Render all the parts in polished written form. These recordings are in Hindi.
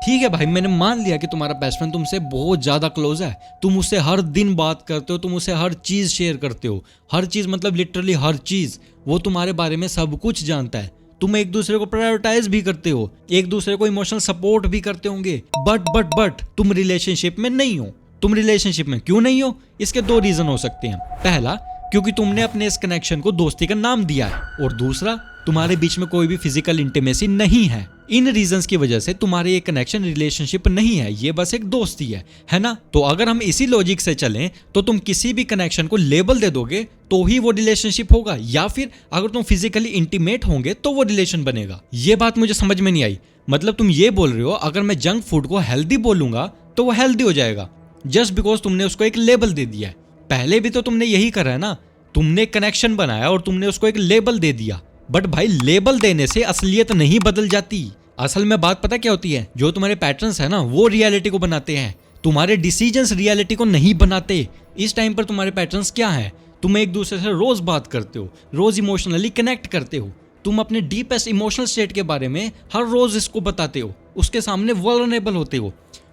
ठीक है भाई, मैंने मान लिया कि तुम्हारा बेस्ट फ्रेंड तुमसे बहुत ज्यादा क्लोज है, तुम उससे हर दिन बात करते हो, तुम उससे हर चीज शेयर करते हो, हर चीज मतलब लिटरली हर चीज। वो तुम्हारे बारे में सब कुछ जानता है, तुम एक दूसरे को प्रायोरिटाइज भी करते हो, एक दूसरे को इमोशनल सपोर्ट भी करते होंगे। बट तुम रिलेशनशिप में नहीं हो। तुम रिलेशनशिप में क्यों नहीं हो? इसके दो रीजन हो सकते हैं। पहला, क्योंकि तुमने अपने इस कनेक्शन को दोस्ती का नाम दिया है, और दूसरा, तुम्हारे बीच में कोई भी फिजिकल इंटीमेसी नहीं है। इन रीजंस की वजह से तुम्हारे ये कनेक्शन रिलेशनशिप नहीं है, ये बस एक दोस्ती है ना? तो अगर हम इसी लॉजिक से चलें तो तुम किसी भी कनेक्शन को लेबल दे दोगे तो ही वो रिलेशनशिप होगा, या फिर अगर तुम फिजिकली इंटीमेट होंगे तो वो रिलेशन बनेगा। ये बात मुझे समझ में नहीं आई। मतलब तुम ये बोल रहे हो अगर मैं जंक फूड को हेल्दी बोलूंगा तो वो हेल्दी हो जाएगा, जस्ट बिकॉज तुमने उसको एक लेबल दे दिया है। पहले भी तो तुमने यही करा है ना, तुमने कनेक्शन बनाया और तुमने उसको एक लेबल दे दिया। बट भाई, लेबल देने से असलियत नहीं बदल जाती। असल में बात पता क्या होती है? जो तुम्हारे पैटर्न्स है ना, वो रियलिटी को बनाते हैं, तुम्हारे डिसीजंस रियलिटी को नहीं बनाते। इस टाइम पर तुम्हारे पैटर्न्स क्या है? तुम एक दूसरे से रोज बात करते हो, रोज इमोशनली कनेक्ट करते हो, तुम अपने डीपेस्ट इमोशनल स्टेट के बारे में हर रोज इसको बताते हो, उसके सामने वल्नरेबल होते हो।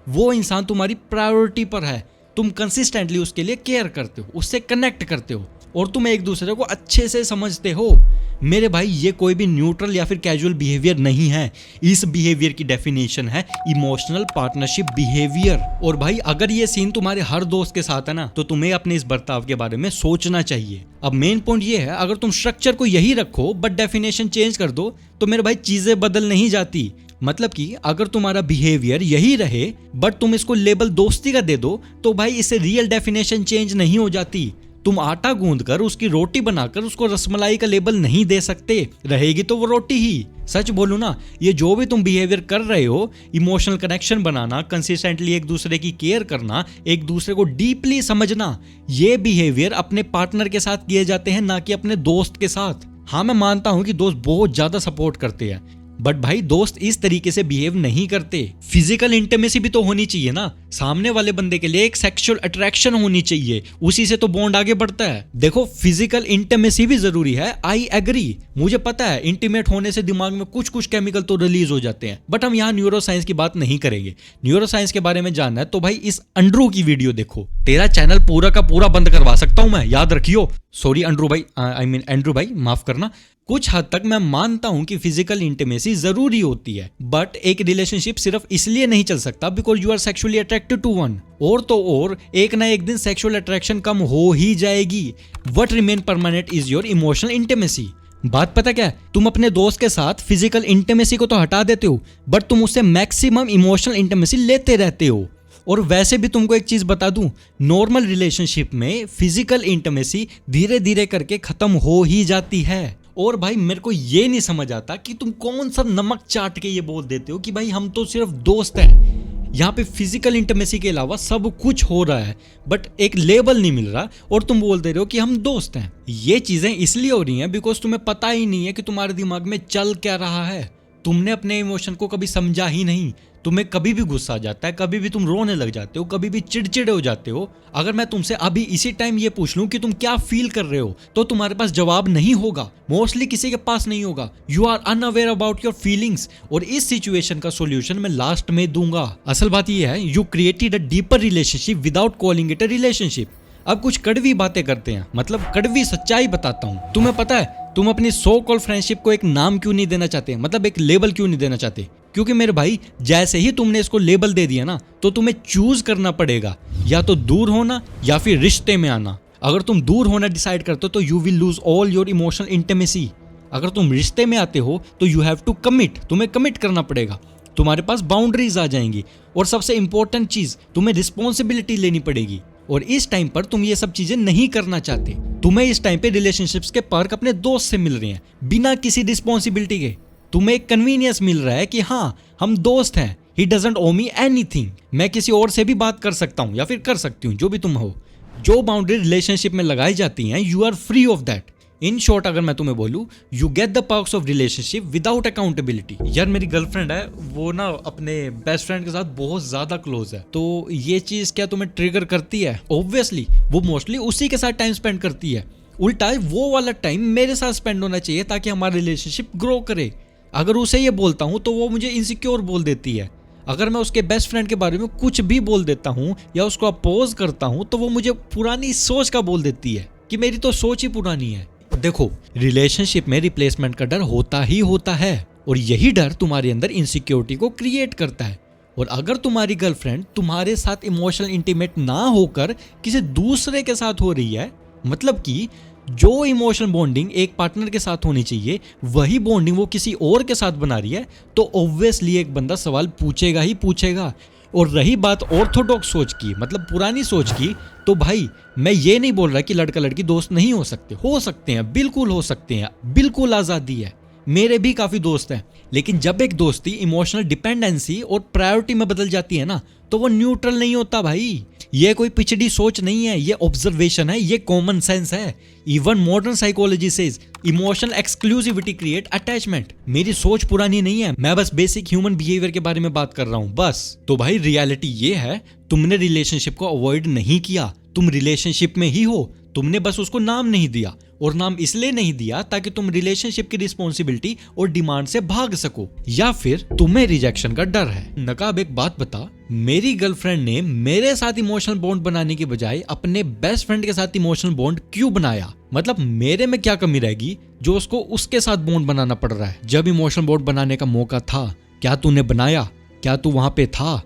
वो इंसान तुम्हारी प्रायोरिटी पर है, तुम कंसिस्टेंटली उसके लिए केयर करते हो, उससे कनेक्ट करते हो, और तुम एक दूसरे को अच्छे से समझते हो। मेरे भाई, ये कोई भी न्यूट्रल या फिर कैजुअल बिहेवियर नहीं है। इस बिहेवियर की डेफिनेशन है इमोशनल पार्टनरशिप बिहेवियर। और भाई, अगर ये सीन तुम्हारे हर दोस्त के साथ है ना, तो तुम्हें अपने इस बर्ताव के बारे में सोचना चाहिए। अब मेन पॉइंट ये है, अगर तुम स्ट्रक्चर को यही रखो बट डेफिनेशन चेंज कर दो तो मेरे भाई चीजें बदल नहीं जाती। मतलब कि अगर तुम्हारा बिहेवियर यही रहे बट तुम इसको लेबल दोस्ती का दे दो तो भाई इससे रियल डेफिनेशन चेंज नहीं हो जाती। तुम आटा गूंद कर उसकी रोटी बनाकर उसको रसमलाई का लेबल नहीं दे सकते, रहेगी तो वो रोटी ही। सच बोलूं ना, ये जो भी तुम बिहेवियर कर रहे हो, इमोशनल कनेक्शन बनाना, कंसिस्टेंटली एक दूसरे की केयर करना, एक दूसरे को डीपली समझना, ये बिहेवियर अपने पार्टनर के साथ किए जाते हैं, ना कि अपने दोस्त के साथ। हाँ, मैं मानता हूं कि दोस्त बहुत ज्यादा सपोर्ट करते हैं, बट भाई दोस्त इस तरीके से बिहेव नहीं करते। फिजिकल इंटीमेसी भी तो होनी चाहिए ना, सामने वाले बंदे के लिए एक सेक्सुअल अट्रैक्शन होनी चाहिए, उसी से तो बॉन्ड आगे बढ़ता है। देखो, फिजिकल इंटीमेसी भी जरूरी है, आई एग्री। मुझे पता है इंटीमेट होने से दिमाग में कुछ कुछ केमिकल तो रिलीज हो जाते हैं, बट हम यहाँ न्यूरो साइंस की बात नहीं करेंगे। न्यूरो साइंस के बारे में जानना है तो भाई इस अंड्रू की वीडियो देखो। तेरा चैनल पूरा का पूरा बंद करवा सकता हूं मैं, याद रखियो। सॉरी अंड्रू भाई, आई मीन एंड्रू भाई, माफ करना। कुछ हद तक मैं मानता हूं कि फिजिकल इंटीमेसी जरूरी होती है, बट एक रिलेशनशिप सिर्फ इसलिए नहीं चल सकता because you are sexually attracted to one. और तो और एक ना एक दिन सेक्सुअल अट्रैक्शन कम हो ही जाएगी। What remain permanent is your emotional intimacy. बात पता क्या है? तुम अपने दोस्त के साथ फिजिकल इंटीमेसी को तो हटा देते हो, बट तुम उससे मैक्सिमम इमोशनल इंटीमेसी लेते रहते हो। और वैसे भी तुमको एक चीज बता दूं, नॉर्मल रिलेशनशिप में फिजिकल इंटीमेसी धीरे धीरे करके खत्म हो ही जाती है। और भाई, मेरे को ये नहीं समझ आता कि तुम कौन सा नमक चाट के ये बोल देते हो कि भाई हम तो सिर्फ दोस्त हैं। यहाँ पे फिजिकल इंटीमेसी के अलावा सब कुछ हो रहा है, बट एक लेबल नहीं मिल रहा, और तुम बोल दे रहे हो कि हम दोस्त हैं। ये चीजें इसलिए हो रही हैं बिकॉज तुम्हें पता ही नहीं है कि तुम्हारे दिमाग में चल क्या रहा है। तुमने अपने इमोशन को कभी समझा ही नहीं। तुम्हें कभी भी गुस्सा आ जाता है, कभी भी तुम रोने लग जाते हो, कभी भी चिड़चिड़े हो जाते हो। अगर मैं तुमसे अभी इसी टाइम ये पूछ लूं कि तुम क्या फील कर रहे हो, तो तुम्हारे पास जवाब नहीं होगा, मोस्टली किसी के पास नहीं होगा। You are unaware about your feelings. और इस सिचुएशन का सोल्यूशन मैं लास्ट में दूंगा। असल बात यह है, you created a deeper relationship without calling it a relationship. अब कुछ कड़वी बातें करते हैं, मतलब कड़वी सच्चाई बताता हूं। तुम्हें पता है तुम अपनी सो कॉल्ड फ्रेंडशिप को एक नाम क्यों नहीं देना चाहते, मतलब एक लेबल क्यों नहीं देना चाहते? क्योंकि मेरे भाई, जैसे ही तुमने इसको लेबल दे दिया ना, तो तुम्हें चूज करना पड़ेगा, या तो दूर होना या फिर रिश्ते में आना। अगर तुम दूर होना डिसाइड करते हो तो you will lose all your emotional intimacy. अगर तुम रिश्ते में आते हो तो यू हैव टू कमिट, तुम्हें कमिट करना पड़ेगा, तुम्हारे पास बाउंड्रीज आ जाएंगी, और सबसे इंपॉर्टेंट चीज, तुम्हें रिस्पॉन्सिबिलिटी लेनी पड़ेगी। और इस टाइम पर तुम ये सब चीजें नहीं करना चाहते। तुम्हें इस टाइम पे रिलेशनशिप्स के पर्क अपने दोस्त से मिल रहे हैं बिना किसी रिस्पॉन्सिबिलिटी के। तुम्हें एक कन्वीनियंस मिल रहा है कि हाँ, हम दोस्त हैं, he doesn't O me anything, मैं किसी और से भी बात कर सकता हूँ या फिर कर सकती हूँ, जो भी तुम हो। जो बाउंड्री रिलेशनशिप में लगाई जाती हैं, you are free of that. In short अगर मैं तुम्हें बोलूं, you get the perks of relationship without accountability. यार मेरी गर्लफ्रेंड है, वो ना अपने बेस्ट फ्रेंड के साथ बहुत ज्यादा क्लोज है, तो ये चीज क्या तुम्हें ट्रिगर करती है? ऑब्वियसली वो मोस्टली उसी के साथ टाइम स्पेंड करती है। उल्टा वो वाला टाइम मेरे साथ स्पेंड होना चाहिए ताकि हमारा रिलेशनशिप ग्रो करे। अगर उसे ये बोलता हूँ तो वो मुझे इनसिक्योर बोल देती है। अगर मैं उसके बेस्ट फ्रेंड के बारे में कुछ भी बोल देता हूँ या उसको अपोज करता हूँ तो वो मुझे पुरानी सोच का बोल देती है कि मेरी तो सोच ही पुरानी है। देखो, रिलेशनशिप में रिप्लेसमेंट का डर होता ही होता है और यही डर तुम्हारे अंदर इनसिक्योरिटी को क्रिएट करता है। और अगर तुम्हारी गर्लफ्रेंड तुम्हारे साथ इमोशनल इंटीमेट ना होकर किसी दूसरे के साथ हो रही है, मतलब कि जो इमोशनल बॉन्डिंग एक पार्टनर के साथ होनी चाहिए वही बॉन्डिंग वो किसी और के साथ बना रही है, तो ऑब्वियसली एक बंदा सवाल पूछेगा ही पूछेगा। और रही बात ऑर्थोडॉक्स सोच की, मतलब पुरानी सोच की, तो भाई मैं ये नहीं बोल रहा कि लड़का लड़की दोस्त नहीं हो सकते हैं, बिल्कुल हो सकते हैं, बिल्कुल आज़ादी है। मेरे भी काफ़ी दोस्त हैं, लेकिन जब एक दोस्ती इमोशनल डिपेंडेंसी और प्रायोरिटी में बदल जाती है ना, तो वो न्यूट्रल नहीं होता भाई। ये कोई पिछड़ी सोच नहीं है, ये ऑब्जर्वेशन है, ये कॉमन सेंस है। Even modern psychology says emotional exclusivity create attachment. मेरी सोच पुरानी नहीं है, मैं बस बेसिक ह्यूमन बिहेवियर के बारे में बात कर रहा हूं बस। तो भाई रियलिटी ये है, तुमने रिलेशनशिप को अवॉइड नहीं किया, तुम रिलेशनशिप में ही हो, तुमने बस उसको नाम नहीं दिया। और नाम इसलिए नहीं दिया ताकि तुम रिलेशनशिप की रिस्पॉन्सिबिलिटी और डिमांड से भाग सको, या फिर तुम्हें रिजेक्शन का डर है। नकाब एक बात बता, मेरी गर्लफ्रेंड ने मेरे साथ इमोशनल बॉन्ड बनाने की बजाय अपने बेस्ट फ्रेंड के साथ इमोशनल बॉन्ड क्यों बनाया? मतलब मेरे में क्या कमी रहेगी जो उसको उसके साथ बॉन्ड बनाना पड़ रहा है? जब इमोशनल बॉन्ड बनाने का मौका था, क्या तूने बनाया? क्या तू वहां पे था?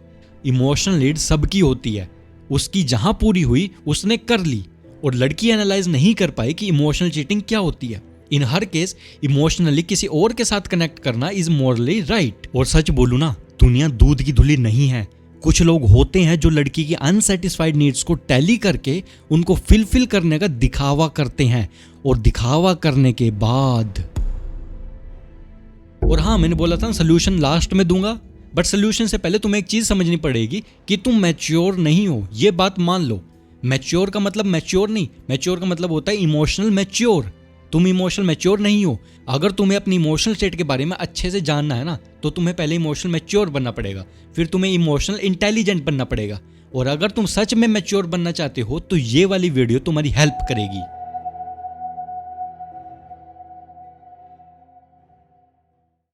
इमोशनल नीड सबकी होती है, उसकी जहां पूरी हुई उसने कर ली। और लड़की एनालाइज नहीं कर पाई कि इमोशनल चीटिंग क्या होती है। इन हर केस इमोशनली किसी और के साथ कनेक्ट करना इज मोरली राइट। और सच बोलूं ना, दुनिया दूध की धुली नहीं है। कुछ लोग होते हैं जो लड़की की अनसेटिस्फाइड नीड्स को टैली करके उनको फिलफिल करने का दिखावा करते हैं, और दिखावा करने के बाद, और हाँ मैंने बोला था सोल्यूशन लास्ट में दूंगा, बट सोल्यूशन से पहले तुम्हें एक चीज समझनी पड़ेगी कि तुम मैच्योर नहीं हो। ये बात मान लो। मैच्योर का मतलब मैच्योर नहीं, मैच्योर का मतलब होता है इमोशनल मैच्योर। तुम इमोशनल मैच्योर नहीं हो। अगर तुम्हें अपनी इमोशनल स्टेट के बारे में अच्छे से जानना है ना, तो तुम्हें पहले इमोशनल मैच्योर बनना पड़ेगा, फिर तुम्हें इमोशनल इंटेलिजेंट बनना पड़ेगा। और अगर तुम सच में मैच्योर बनना चाहते हो तो ये वाली वीडियो तुम्हारी हेल्प करेगी।